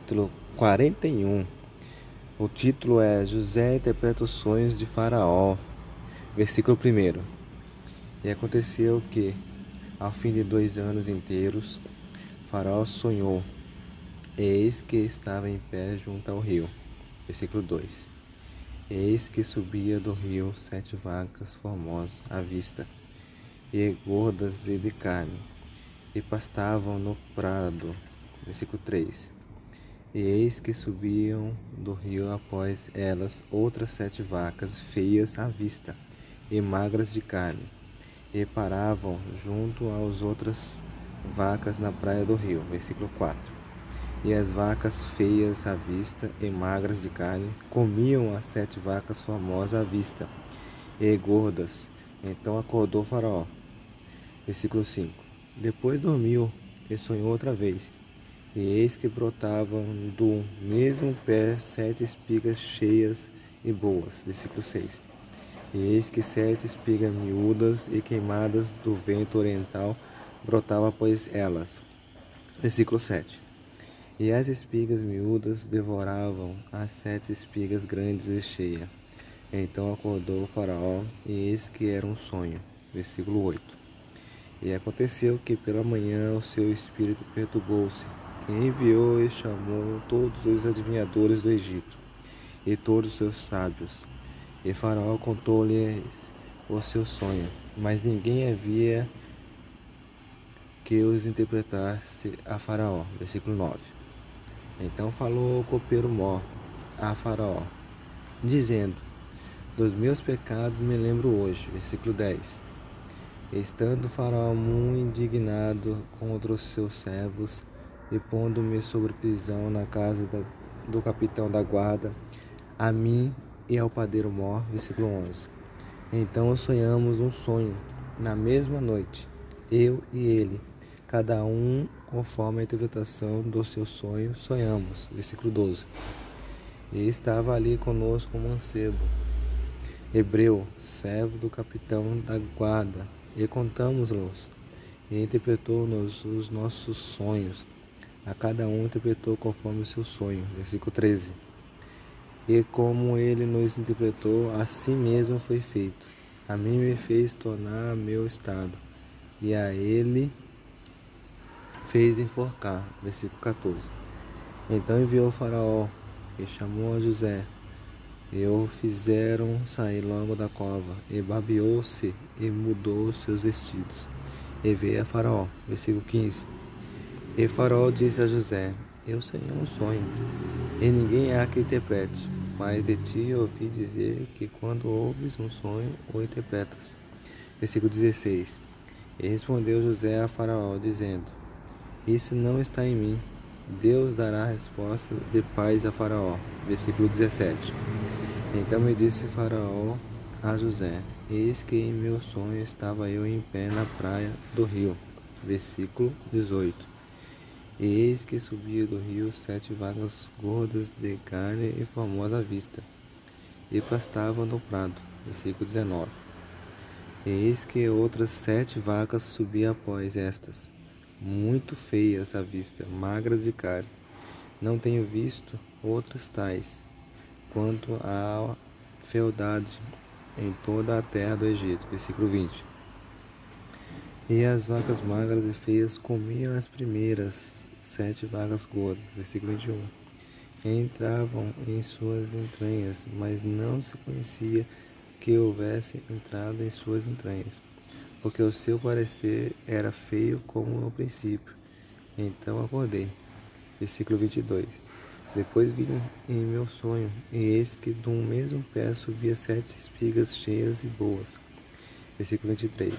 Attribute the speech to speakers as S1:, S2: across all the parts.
S1: capítulo 41. O título é José interpreta os sonhos de Faraó. Versículo 1. E aconteceu que, ao fim de 2 anos inteiros, Faraó sonhou, e eis que estava em pé junto ao rio. Versículo 2. Eis que subia do rio 7 vacas formosas à vista, e gordas e de carne, e pastavam no prado. Versículo 3. E eis que subiam do rio após elas outras 7 vacas feias à vista, e magras de carne, e paravam junto às outras vacas na praia do rio. Versículo 4. E as vacas feias à vista e magras de carne comiam as 7 vacas formosas à vista e gordas. Então acordou Faraó. Versículo 5. Depois dormiu e sonhou outra vez. E eis que brotavam do mesmo pé 7 espigas cheias e boas. Versículo 6. E eis que 7 espigas miúdas e queimadas do vento oriental brotavam após elas. Versículo 7. E as espigas miúdas devoravam as 7 espigas grandes e cheias. Então acordou o Faraó, e eis que era um sonho. Versículo 8. E aconteceu que pela manhã o seu espírito perturbou-se, e enviou e chamou todos os adivinhadores do Egito, e todos os seus sábios. E Faraó contou-lhes o seu sonho, mas ninguém havia que os interpretasse a Faraó. Versículo 9. Então falou o copeiro Mó a Faraó, dizendo: dos meus pecados me lembro hoje. Versículo 10. Estando Faraó muito indignado contra os seus servos, e pondo-me sobre prisão na casa do capitão da guarda, a mim e ao padeiro Mó. Versículo 11. Então sonhamos um sonho na mesma noite, eu e ele, cada um conforme a interpretação do seu sonho sonhamos. Versículo 12. E estava ali conosco um mancebo, hebreu, servo do capitão da guarda, e contamos-los, e interpretou-nos os nossos sonhos. A cada um interpretou conforme o seu sonho. Versículo 13. E como ele nos interpretou, assim mesmo foi feito. A mim me fez tornar meu estado, e a ele fez enforcar. Versículo 14. Então enviou o Faraó, e chamou a José, e o fizeram sair logo da cova, e babeou-se, e mudou os seus vestidos, e veio a Faraó. Versículo 15. E Faraó disse a José: eu sonhei um sonho, e ninguém há que interprete, mas de ti ouvi dizer que quando ouves um sonho, o interpretas. Versículo 16. E respondeu José a Faraó, dizendo: isso não está em mim. Deus dará resposta de paz a Faraó. Versículo 17. Então me disse Faraó a José: eis que em meu sonho estava eu em pé na praia do rio. Versículo 18. E eis que subia do rio 7 vacas gordas de carne e formosa vista, e pastavam no prado. Versículo 19. E eis que outras 7 vacas subiam após estas, muito feias à vista, magras de carne. Não tenho visto outras tais, quanto à fealdade em toda a terra do Egito. Versículo 20. E as vacas magras e feias comiam as primeiras 7 vacas gordas. Versículo 21. Entravam em suas entranhas, mas não se conhecia que houvesse entrado em suas entranhas, porque o seu parecer era feio como no princípio. Então acordei. Versículo 22. Depois vi em meu sonho, e eis que de um mesmo pé subia 7 espigas cheias e boas. Versículo 23.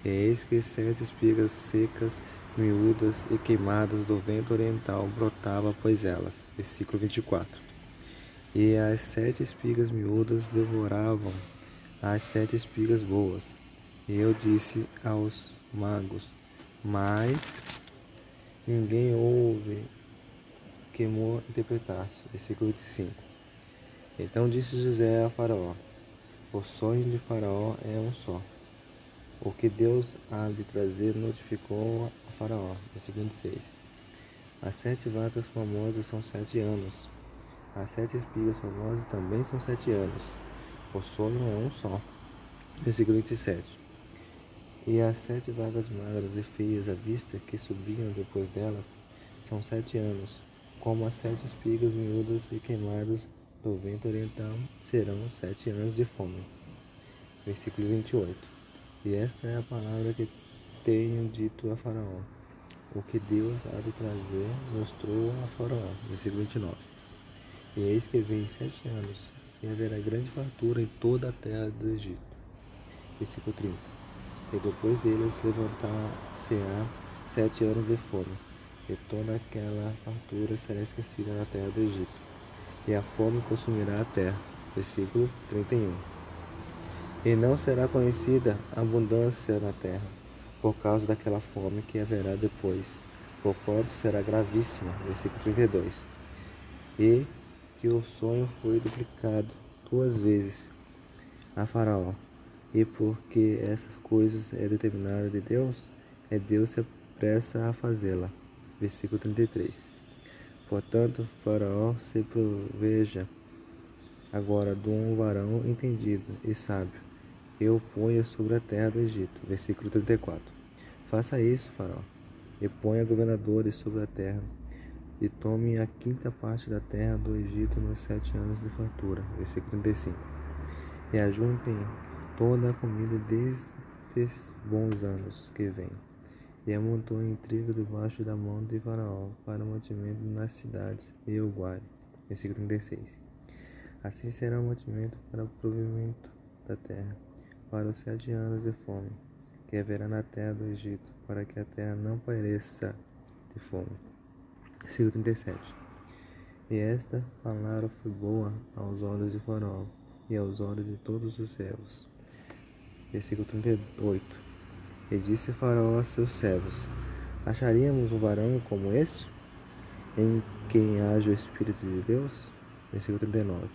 S1: E eis que 7 espigas secas, miúdas e queimadas do vento oriental brotava após elas. Versículo 24. E as 7 espigas miúdas devoravam as 7 espigas boas. E eu disse aos magos: mas ninguém ouve que me interpretasse. Versículo 25. Então disse José a Faraó: o sonho de Faraó é um só. O que Deus há de trazer notificou a Faraó. Versículo 26. As 7 vacas formosas são 7 anos. As 7 espigas formosas também são 7 anos. O sono é um só. Versículo 27. E as 7 vacas magras e feias à vista que subiam depois delas são 7 anos. Como as 7 espigas miúdas e queimadas do vento oriental serão 7 anos de fome. Versículo 28. E esta é a palavra que tenho dito a Faraó. O que Deus há de trazer mostrou a Faraó. Versículo 29. E eis que vem 7 anos, e haverá grande fartura em toda a terra do Egito. Versículo 30. E depois deles levantar-se-á 7 anos de fome, e toda aquela fartura será esquecida na terra do Egito, e a fome consumirá a terra. Versículo 31. E não será conhecida abundância na terra, por causa daquela fome que haverá depois, porquanto será gravíssima. Versículo 32. E que o sonho foi duplicado 2 vezes a Faraó, e porque essas coisas é determinada de Deus, Deus se apressa a fazê-la. Versículo 33. Portanto, Faraó se proveja agora de um varão entendido e sábio, e o ponha sobre a terra do Egito. Versículo 34. Faça isso, Faraó, e ponha governadores sobre a terra, e tome a 5ª parte da terra do Egito nos 7 anos de fartura. Versículo 35. E ajuntem toda a comida destes bons anos que vêm, e amontoem trigo debaixo da mão de Faraó para o mantimento nas cidades e o guarde. Versículo 36. Assim será o mantimento para o provimento da terra, para os 7 anos de fome, que haverá na terra do Egito, para que a terra não pareça de fome. Versículo 37. E esta palavra foi boa aos olhos de Faraó e aos olhos de todos os servos. Versículo 38. E disse Faraó a seus servos: Acharíamos um varão como este, em quem haja o Espírito de Deus? Versículo 39.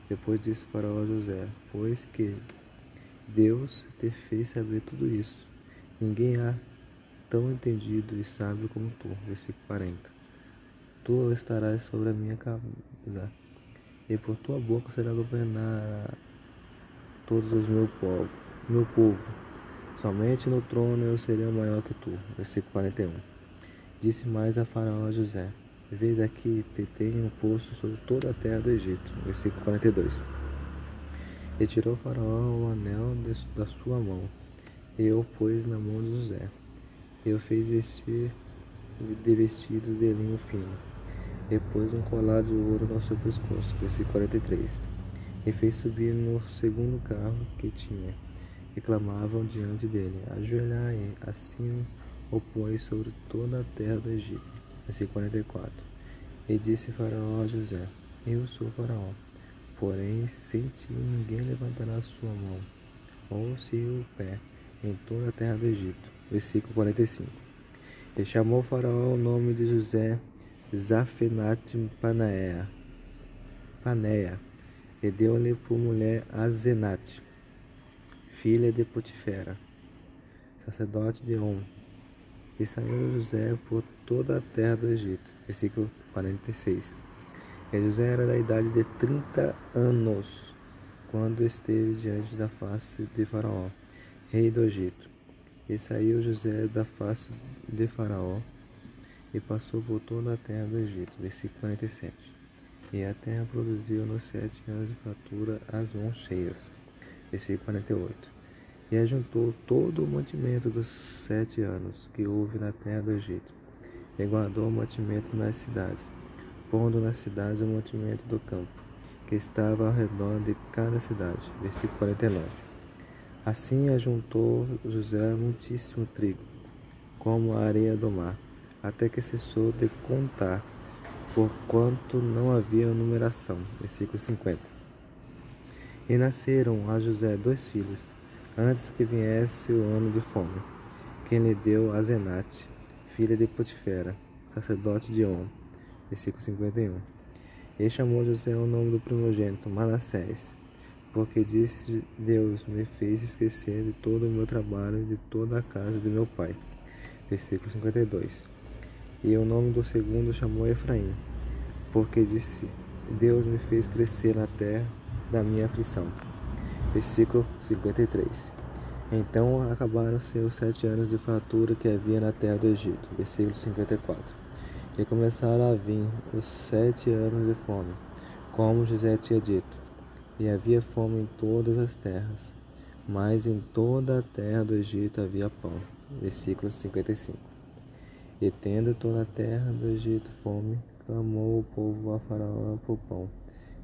S1: Depois disse Faraó a José: Pois que Deus te fez saber tudo isso, ninguém há tão entendido e sábio como tu. Versículo 40. Tu estarás sobre a minha cabeça, e por tua boca será governar todos os meu povo. Somente no trono eu serei maior que tu. Versículo 41. Disse mais a Faraó a José: Vês aqui, te tenho posto sobre toda a terra do Egito. Versículo 42. E tirou Faraó o anel da sua mão, e o pôs na mão de José, e o fez vestir de vestidos de linho fino, e pôs um colar de ouro no seu pescoço. Versículo 43. E fez subir no segundo carro que tinha, e clamavam diante dele: Ajoelhai, assim o pôs sobre toda a terra do Egito. Versículo 44. E disse Faraó a José: Eu sou Faraó, porém sem ti ninguém levantará sua mão, ou seu pé, em toda a terra do Egito. Versículo 45. E chamou Faraó o nome de José Zafenate-Paneia, e deu-lhe por mulher Azenate, filha de Potifera, sacerdote de On. E saiu José por toda a terra do Egito. Versículo 46. E José era da idade de 30 anos, quando esteve diante da face de Faraó, rei do Egito. E saiu José da face de Faraó, e passou por toda a terra do Egito. Versículo 47. E a terra produziu nos 7 anos de fartura as mãos cheias. Versículo 48. E ajuntou todo o mantimento dos 7 anos que houve na terra do Egito, e guardou o mantimento nas cidades, pondo nas cidades o mantimento do campo, que estava ao redor de cada cidade. Versículo 49. Assim ajuntou José muitíssimo trigo, como a areia do mar, até que cessou de contar, porquanto não havia numeração. Versículo 50. E nasceram a José 2 filhos, antes que viesse o ano de fome, quem lhe deu Azenate, filha de Potifera, sacerdote de On. Versículo 51. E chamou José o nome do primogênito, Manassés, porque disse: Deus me fez esquecer de todo o meu trabalho e de toda a casa de meu pai. Versículo 52. E o nome do segundo chamou Efraim, porque disse: Deus me fez crescer na terra da minha aflição. Versículo 53. Então acabaram-se os 7 anos de fartura que havia na terra do Egito. Versículo 54. E começaram a vir os 7 anos de fome, como José tinha dito. E havia fome em todas as terras, mas em toda a terra do Egito havia pão. Versículo 55. E tendo toda a terra do Egito fome, clamou o povo a Faraó por pão.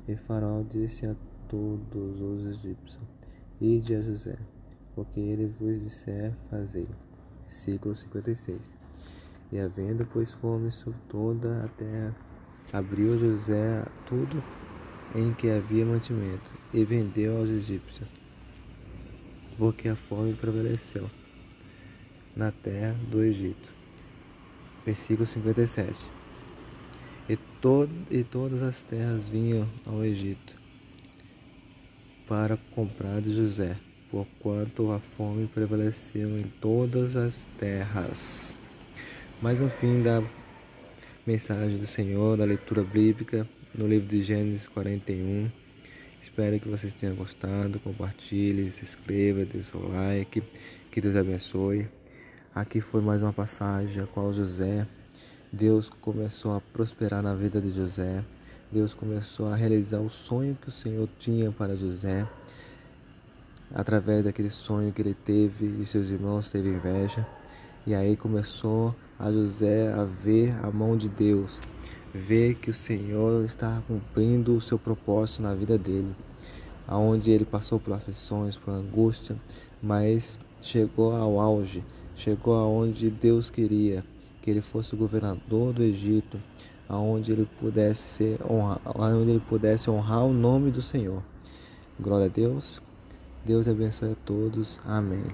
S1: E Faraó disse a todos os egípcios: Ide a José, porque ele vos disser, fazei. Versículo 56. E havendo, pois, fome sobre toda a terra, abriu José tudo em que havia mantimento, e vendeu aos egípcios, porque a fome prevaleceu na terra do Egito. Versículo 57. E todas as terras vinham ao Egito para comprar de José, porquanto a fome prevaleceu em todas as terras. Mais um fim da mensagem do Senhor, da leitura bíblica, no livro de Gênesis 41. Espero que vocês tenham gostado. Compartilhe, se inscreva, dê seu like. Que Deus abençoe. Aqui foi mais uma passagem a qual José, Deus começou a prosperar na vida de José. Deus começou a realizar o sonho que o Senhor tinha para José. Através daquele sonho que ele teve e seus irmãos teve inveja. E aí começou a José a ver a mão de Deus, ver que o Senhor estava cumprindo o seu propósito na vida dele, aonde ele passou por aflições, por angústia, mas chegou ao auge, chegou aonde Deus queria que ele fosse o governador do Egito, aonde ele pudesse honrar o nome do Senhor. Glória a Deus. Deus abençoe a todos. Amém.